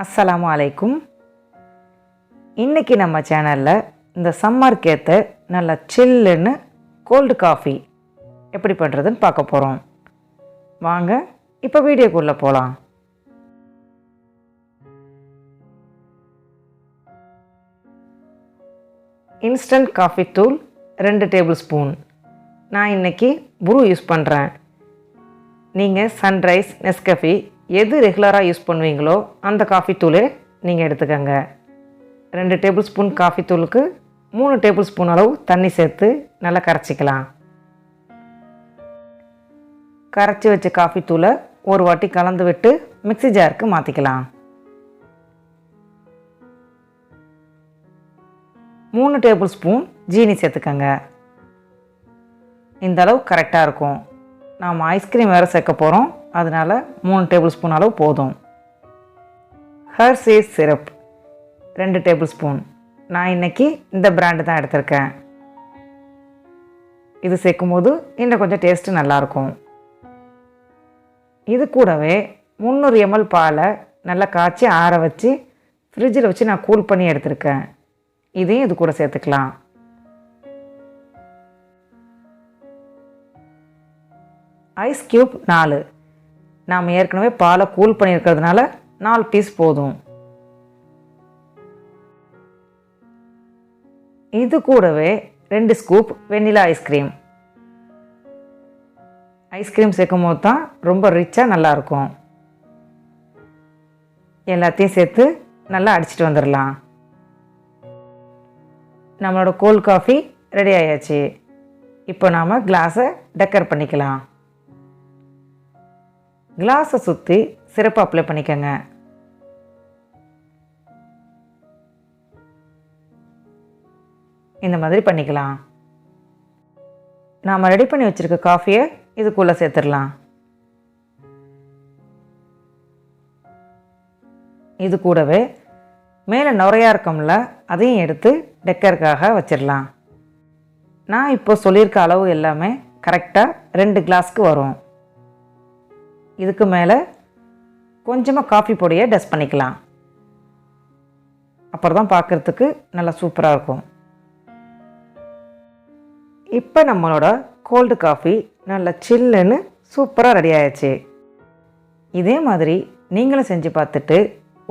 அஸ்ஸலாமு அலைக்கும். இன்றைக்கி நம்ம சேனலில் இந்த சம்மருக்கு ஏற்ற நல்ல சில்லுன்னு கோல்டு காஃபி எப்படி பண்ணுறதுன்னு பார்க்க போகிறோம். வாங்க இப்போ வீடியோக்குள்ளே போகலாம். இன்ஸ்டன்ட் காஃபி தூள் 2 டேபிள் ஸ்பூன். நான் இன்றைக்கி ப்ரூ யூஸ் பண்ணுறேன். நீங்கள் சன்ரைஸ், நெஸ்கஃபி எது ரெகுலராக யூஸ் பண்ணுவீங்களோ அந்த காஃபி தூளே நீங்கள் எடுத்துக்கோங்க. 2 டேபிள் ஸ்பூன் காஃபி தூளுக்கு 3 டேபிள் ஸ்பூன் அளவு தண்ணி சேர்த்து நல்லா கரைச்சிக்கலாம். கரைச்சி வச்ச காஃபி தூளை ஒரு வாட்டி கலந்து விட்டு மிக்ஸி ஜாருக்கு மாற்றிக்கலாம். 3 டேபிள் ஸ்பூன் ஜீனி சேர்த்துக்கோங்க. இந்த அளவு கரெக்டாக இருக்கும். நாம் ஐஸ்கிரீம் வேறு சேர்க்க போகிறோம், அதனால் 3 டேபிள் ஸ்பூன் அளவு போதும். Hershey's syrup 2 table spoon. நான் இன்றைக்கி இந்த பிராண்டு தான் எடுத்திருக்கேன். இது சேர்க்கும்போது இன்னும் கொஞ்சம் டேஸ்ட்டு நல்லாயிருக்கும். இது கூடவே 300 ml பாலை நல்லா காய்ச்சி ஆற வச்சு ஃப்ரிட்ஜில் வச்சு நான் கூல் பண்ணி எடுத்திருக்கேன். இதையும் இது கூட சேர்த்துக்கலாம். Ice cube 4. நாம் ஏற்கனவே பாலை கூல் பண்ணியிருக்கிறதுனால 4 பீஸ் போதும். இது கூடவே 2 ஸ்கூப் வெண்ணிலா ஐஸ்கிரீம். ஐஸ்கிரீம் சேர்க்கும் போது தான் ரொம்ப ரிச்சாக நல்லாயிருக்கும். எல்லாத்தையும் சேர்த்து நல்லா அடிச்சிட்டு வந்துடலாம். நம்மளோட கோல்ட் காஃபி ரெடி ஆயாச்சு. இப்போ நாம் கிளாஸை டெக்கர் பண்ணிக்கலாம். கிளாஸை சுற்றி சிரப்பு அப்ளை பண்ணிக்கோங்க. இந்த மாதிரி பண்ணிக்கலாம். நாம் ரெடி பண்ணி வச்சுருக்க காஃபியை இதுக்குள்ளே சேர்த்துடலாம். இது கூடவே மேலே நுரையாக இருக்கோம்ல, அதையும் எடுத்து டெக்கருக்காக வச்சிடலாம். நான் இப்போ சொல்லியிருக்க அளவு எல்லாமே கரெக்டாக 2 கிளாஸ்க்கு வரும். இதுக்கு மேலே கொஞ்சமாக காஃபி பொடியை டஸ்ட் பண்ணிக்கலாம். அப்புறம் தான் பார்க்குறதுக்கு நல்லா சூப்பராக இருக்கும். இப்போ நம்மளோட கோல்டு காஃபி நல்லா சில்லுன்னு சூப்பராக ரெடி ஆயிடுச்சு. இதே மாதிரி நீங்களும் செஞ்சு பார்த்துட்டு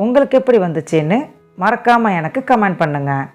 உங்களுக்கு எப்படி வந்துச்சுன்னு மறக்காமல் எனக்கு கமெண்ட் பண்ணுங்கள்.